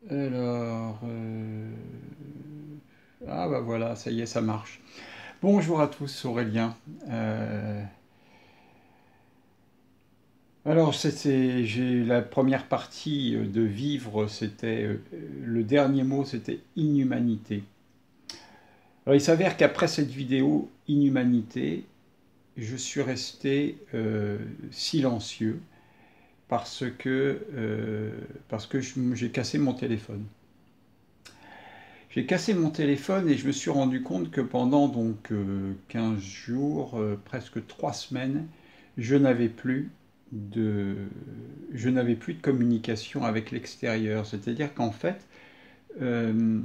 Alors, ah bah voilà, ça y est, ça marche. Bonjour à tous, Aurélien. Euh, alors, j'ai la première partie de vivre, c'était le dernier mot, c'était inhumanité. Alors, il s'avère qu'après cette vidéo inhumanité, je suis resté silencieux parce que j'ai cassé mon téléphone. J'ai cassé mon téléphone et je me suis rendu compte que pendant 15 jours, presque 3 semaines, je n'avais plus de, je n'avais plus de communication avec l'extérieur. C'est-à-dire qu'en fait, euh,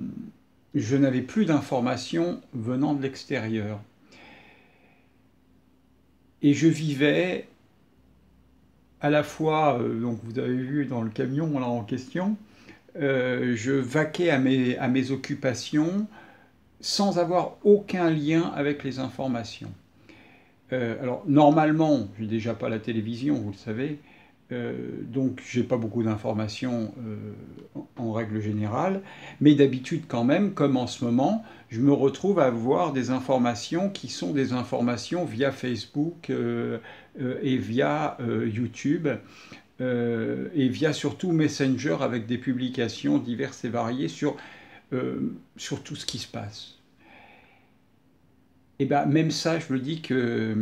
je n'avais plus d'informations venant de l'extérieur. Et je vivais à la fois, donc vous avez vu dans le camion là en question, je vaquais à mes occupations sans avoir aucun lien avec les informations. Alors, normalement, je n'ai déjà pas la télévision, vous le savez, donc j'ai pas beaucoup d'informations en règle générale, mais d'habitude quand même, comme en ce moment, je me retrouve à avoir des informations qui sont des informations via Facebook et via YouTube et via surtout Messenger avec des publications diverses et variées sur tout ce qui se passe. Et ben même ça, je me dis que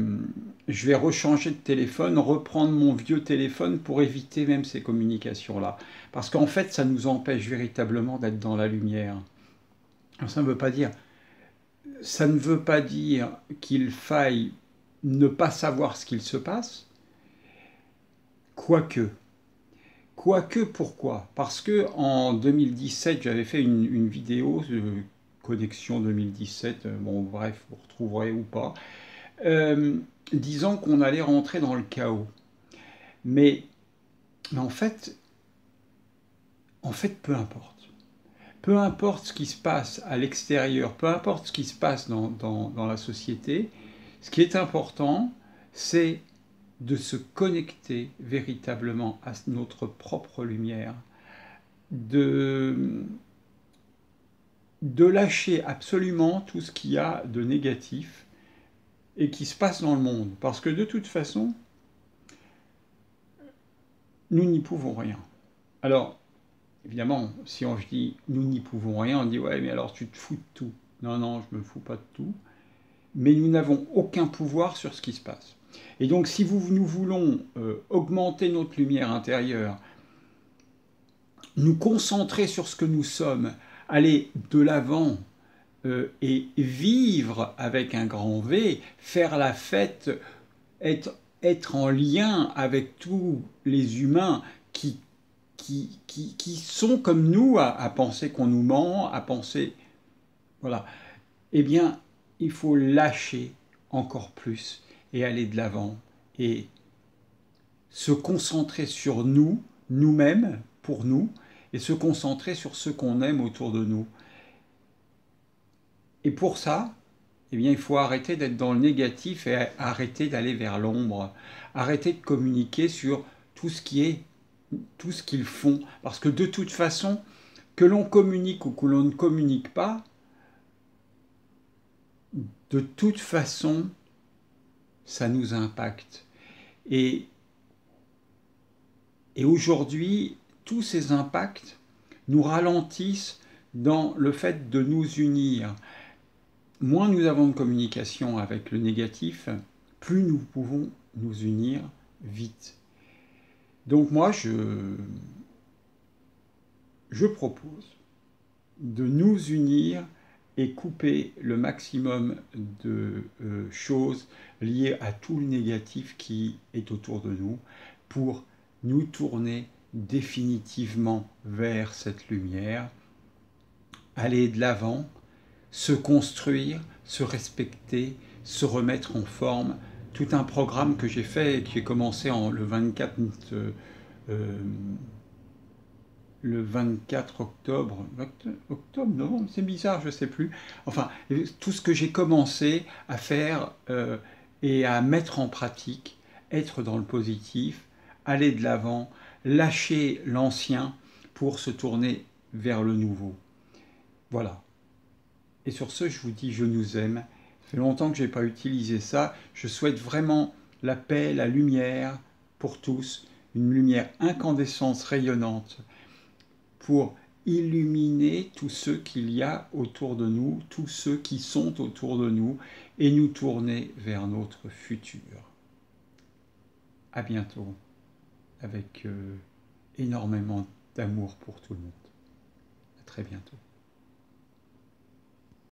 je vais rechanger de téléphone, reprendre mon vieux téléphone pour éviter même ces communications-là. Parce qu'en fait, ça nous empêche véritablement d'être dans la lumière. Alors, ça ne veut pas dire qu'il faille ne pas savoir ce qu'il se passe, quoique. Quoique, pourquoi? Parce que en 2017, j'avais fait une vidéo de connexion 2017, bon bref, vous retrouverez ou pas, euh, disant qu'on allait rentrer dans le chaos. Mais, mais en fait, peu importe. Peu importe ce qui se passe à l'extérieur, peu importe ce qui se passe dans la société, ce qui est important, c'est de se connecter véritablement à notre propre lumière, de, de lâcher absolument tout ce qu'il y a de négatif et qui se passe dans le monde. Parce que de toute façon, nous n'y pouvons rien. Alors, évidemment, si on dit nous n'y pouvons rien, on dit ouais, mais alors tu te fous de tout. Non, non, je me fous pas de tout. Mais nous n'avons aucun pouvoir sur ce qui se passe. Et donc, si nous voulons augmenter notre lumière intérieure, nous concentrer sur ce que nous sommes, aller de l'avant et vivre avec un grand V, faire la fête, être en lien avec tous les humains qui sont comme nous à penser qu'on nous ment, à penser... Voilà. Eh bien, il faut lâcher encore plus et aller de l'avant et se concentrer sur nous, nous-mêmes, pour nous, et se concentrer sur ce qu'on aime autour de nous. Et pour ça, eh bien, il faut arrêter d'être dans le négatif et arrêter d'aller vers l'ombre. Arrêter de communiquer sur tout ce qui est, tout ce qu'ils font. Parce que de toute façon, que l'on communique ou que l'on ne communique pas, de toute façon, ça nous impacte. Et, et aujourd'hui, tous ces impacts nous ralentissent dans le fait de nous unir. Moins nous avons de communication avec le négatif, plus nous pouvons nous unir vite. Donc moi, je propose de nous unir et couper le maximum de choses liées à tout le négatif qui est autour de nous pour nous tourner définitivement vers cette lumière, aller de l'avant, se construire, se respecter, se remettre en forme. Tout un programme que j'ai fait et qui est commencé le 24 euh, le 24 octobre, octobre, novembre, c'est bizarre, je ne sais plus. Enfin, tout ce que j'ai commencé à faire et à mettre en pratique, être dans le positif, aller de l'avant, lâcher l'ancien pour se tourner vers le nouveau. Voilà. Et sur ce, je vous dis je nous aime. Ça fait longtemps que je n'ai pas utilisé ça. Je souhaite vraiment la paix, la lumière pour tous, une lumière incandescente, rayonnante, pour illuminer tous ceux qu'il y a autour de nous, tous ceux qui sont autour de nous, et nous tourner vers notre futur. À bientôt, avec énormément d'amour pour tout le monde. À très bientôt.